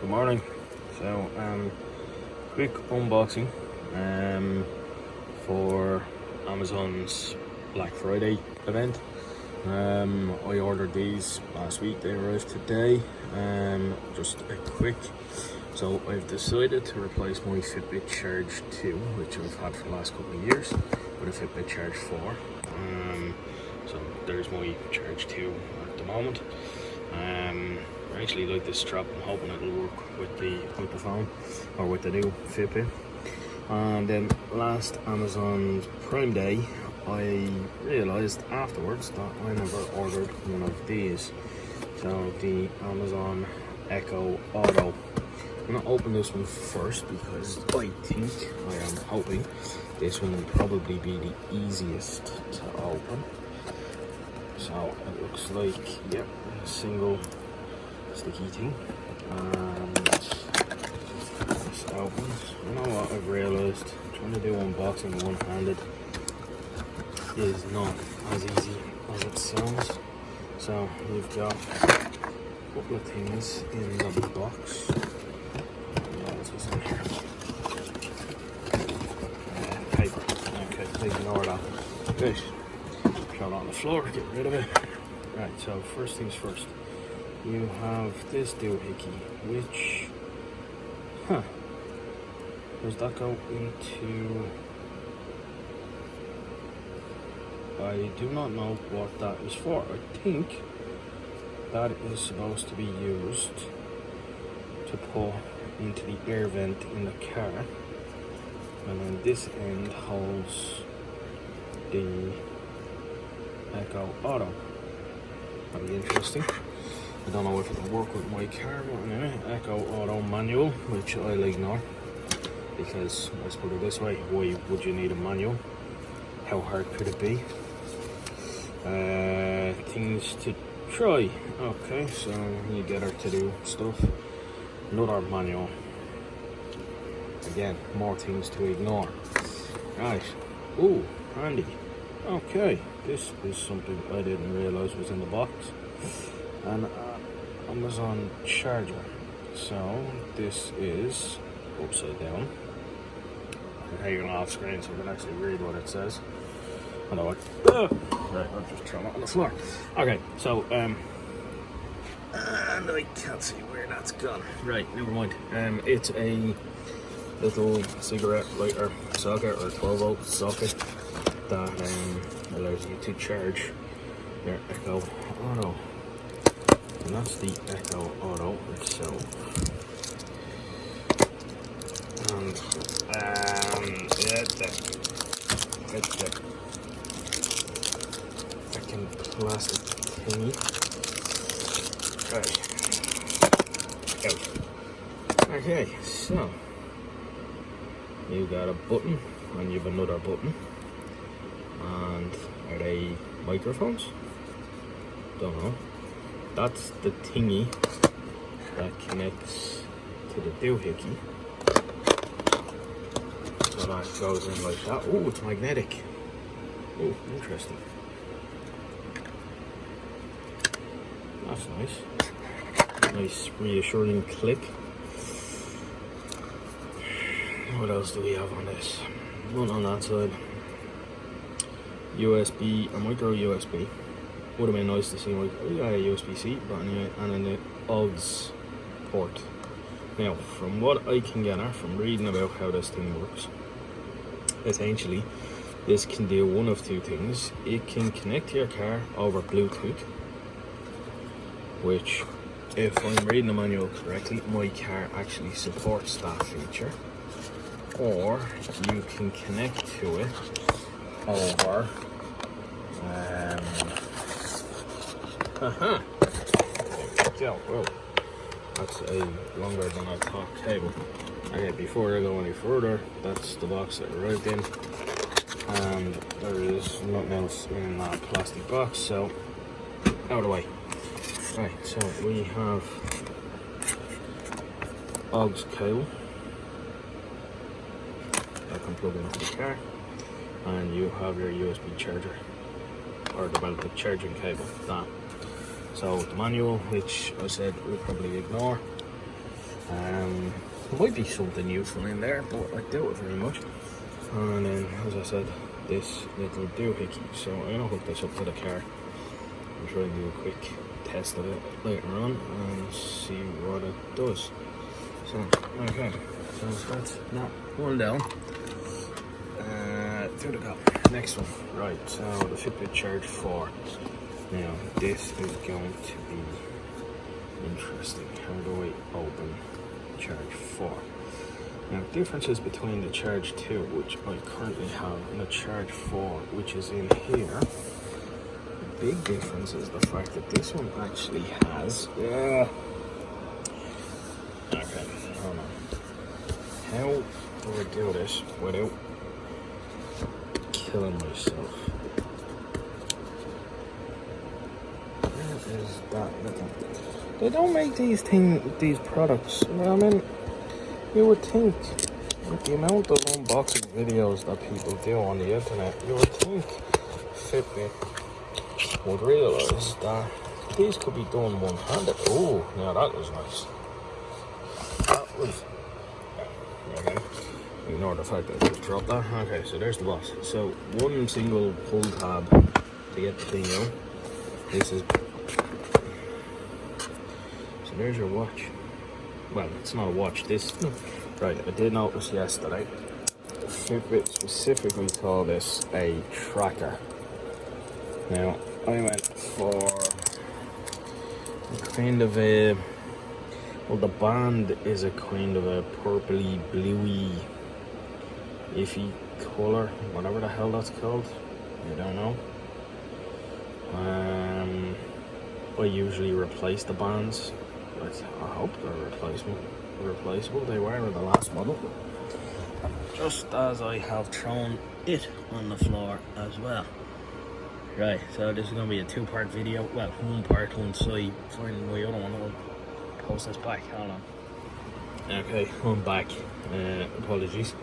Good morning. So, quick unboxing for Amazon's Black Friday event. I ordered these last week, they arrived today. Just a quick, so I've decided to replace my Fitbit Charge 2, which I've had for the last couple of years, with a Fitbit Charge 4. So there's my Charge 2 at the moment. I actually like this strap. I'm hoping it'll work with the phone or with the new Fitbit. And then last Amazon Prime Day, I realised afterwards that I never ordered one of these. So the Amazon Echo Auto. I'm gonna open this one first because I am hoping this one will probably be the easiest to open. So it looks like, yep, a single sticky thing, and this opens. You know what I've realised? Trying to do unboxing one-handed is not as easy as it sounds. So you've got a couple of things in the box. What else is in here? Paper. Okay, ignore that. Good. Throw it on the floor, get rid of it. Right, so first things first. You have this doohickey, which, does that go into, I do not know what that is for. I think that is supposed to be used to put into the air vent in the car, and then this end holds the Echo Auto. That'll be interesting. I don't know if it'll work with my car, but anyway, Echo Auto manual, which I'll ignore because, let's put it this way, why would you need a manual? How hard could it be? Things to try. Okay, so you get her to do stuff. Another manual. Again, more things to ignore. Right. Ooh, handy. Okay, this is something I didn't realise was in the box. An Amazon charger. So this is upside down. Hey, you're off screen, so you can actually read what it says. Right, I'll just throw it on the floor. Okay, so and I can't see where that's gone. Right, never mind. It's a little cigarette lighter socket or 12-volt socket that allows you to charge your Echo Auto. And that's the Echo Auto itself. And it's the fucking plastic thingy. Right. Out. Okay, so you got a button and you have another button. And are they microphones? Don't know. That's the thingy that connects to the doohickey. So that goes in like that. Oh, it's magnetic. Oh, interesting. That's nice. Nice reassuring click. What else do we have on this? One on that side. USB, a micro USB. Would have been nice to see like a USB-C, but anyway, and then the OGS port. Now, from what I can gather from reading about how this thing works, essentially, this can do one of two things. It can connect to your car over Bluetooth, which, if I'm reading the manual correctly, my car actually supports that feature. Or you can connect to it over well, that's a longer than I thought cable. Okay, before I go any further, that's the box that arrived in, and there is nothing else in that plastic box, so out of the way. Right, so we have OGS cable that can plug into the car, and you have your USB charger, or the charging cable. That. So the manual, which I said we'll probably ignore, There might be something useful in there, but I doubt it very much. And then, as I said, this little doohickey. So I'm gonna hook this up to the car and try and do a quick test of it later on and see what it does. So, okay, so that's that one down. To the go. Next one. Right, so the Fitbit Charge 4. Now, this is going to be interesting. How do I open Charge 4? Now, differences between the Charge 2, which I currently have, and the Charge 4, which is in here. The big difference is the fact that this one actually has... okay, hold on. How do I do this without killing myself? Where is that little... They don't make these products. I mean, you would think, with the amount of unboxing videos that people do on the internet, you would think Fitbit would realise that these could be done one-handed. Oh, now that was nice. That was... Okay. Ignore the fact that I just dropped that. Okay, so there's the box. So, one single pull tab to get the thing out. This is... So there's your watch. Well, it's not a watch. This... Right, I did notice yesterday, Fitbit specifically called this a tracker. Now, I went for kind of a... Well, the band is a kind of a purpley, bluey, iffy colour, whatever the hell that's called. I don't know. I usually replace the bands. I hope they're replaceable. They were in the last model. Just as I have thrown it on the floor as well. Right, so this is going to be a two-part video. Well, one part, one side. Find my other one. I'll post this back. Hold on. Okay, I'm back. Apologies.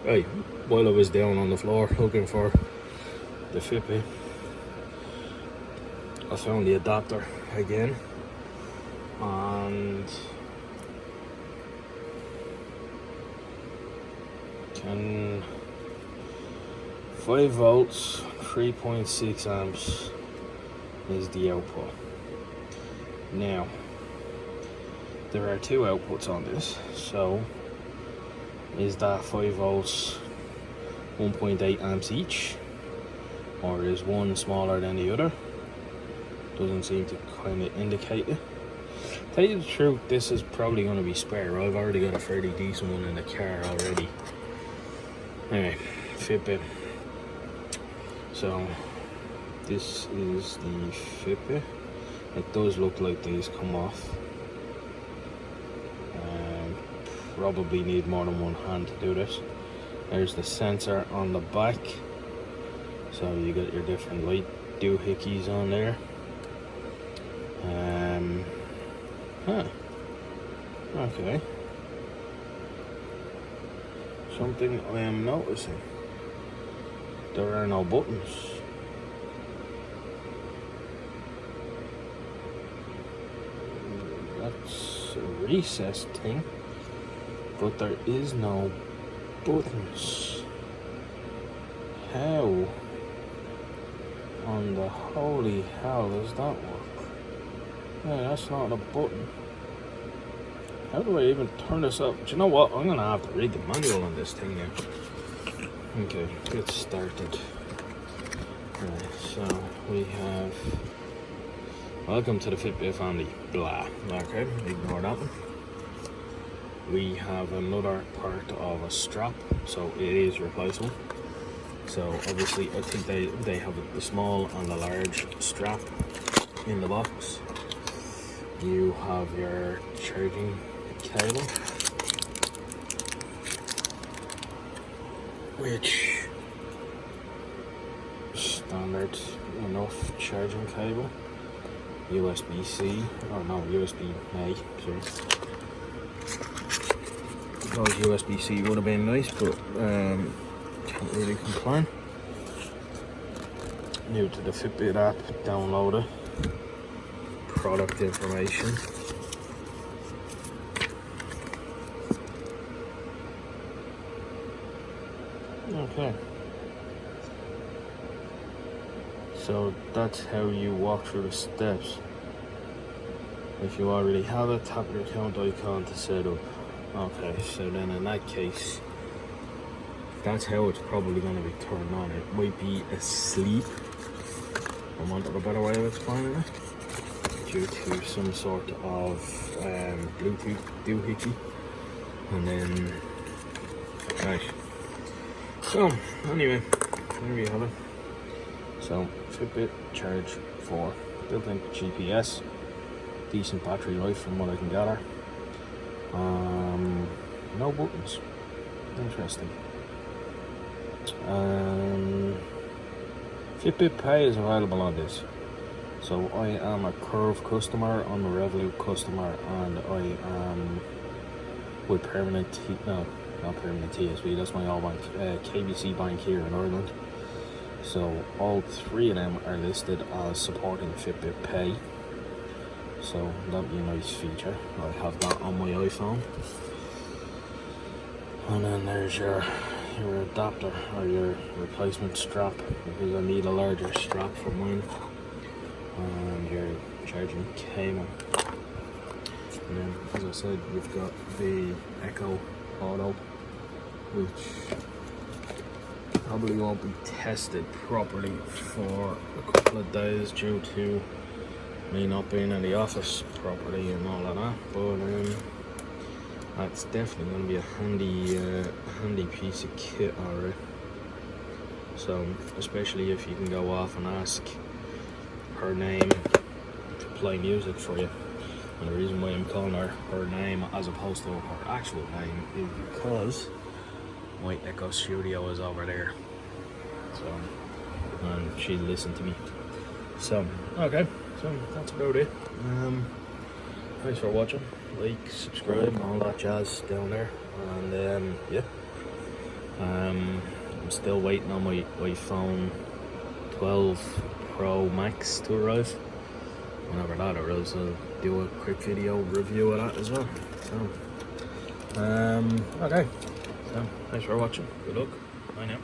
Right, while I was down on the floor looking for the Fitbit, I found the adapter again, and can 5 volts, 3.6 amps is the output. Now, there are 2 outputs on this, so is that 5 volts 1.8 amps each, or is one smaller than the other? Doesn't seem to kind of indicate it. Tell you the truth, this is probably going to be spare. I've already got a fairly decent one in the car already. Anyway, Fitbit. So this is the Fitbit. It does look like these come off. Probably need more than one hand to do this. There's the sensor on the back, so you got your different light doohickeys on there. Okay. Something I am noticing. There are no buttons. That's a recessed thing. But there is no buttons. How on the holy hell does that work? Yeah, that's not a button. How do I even turn this up? Do you know what? I'm gonna have to read the manual on this thing now. Okay, get started. Right, so we have welcome to the Fitbit family. Blah. Okay, ignore that one. We have another part of a strap, so it is replaceable. So obviously I think they have the small and the large strap in the box. You have your charging cable, which standard enough charging cable. USB-C, or no, USB-A, sorry. Those USB-C would have been nice, but can't really complain. New to the Fitbit app, download it. Product information. Okay. So that's how you walk through the steps. If you already have it, tap your account icon to set up. Okay, so then in that case, that's how it's probably going to be turned on. It might be asleep, for want of a better way of explaining it, due to some sort of Bluetooth doohickey. And then, right. So, anyway, there we have it. So, Fitbit Charge 4, built-in GPS, decent battery life from what I can gather. No buttons. Interesting. Fitbit Pay is available on this. So I am a Curve customer, I'm a Revolut customer, and I am with not Permanent TSB, that's my all bank, KBC Bank here in Ireland. So all three of them are listed as supporting Fitbit Pay. So that'd be a nice feature. I have that on my iPhone. And then there's your adapter or your replacement strap, because I need a larger strap for mine. And your charging cable. And then, as I said, you've got the Echo Auto, which probably won't be tested properly for a couple of days due to me not being in the office properly and all of that. But that's definitely going to be a handy piece of kit, alright. So, especially if you can go off and ask her name to play music for you. And the reason why I'm calling her name as opposed to her actual name is because my Echo Studio is over there. So, and she listened to me. So, okay, so that's about it. Thanks for watching. Like, subscribe, all that jazz down there. And yeah, I'm still waiting on my iPhone 12 Pro Max to arrive. Whenever that arrives, I'll do a quick video review of that as well. So, okay. So, thanks for watching. Good luck. Bye now.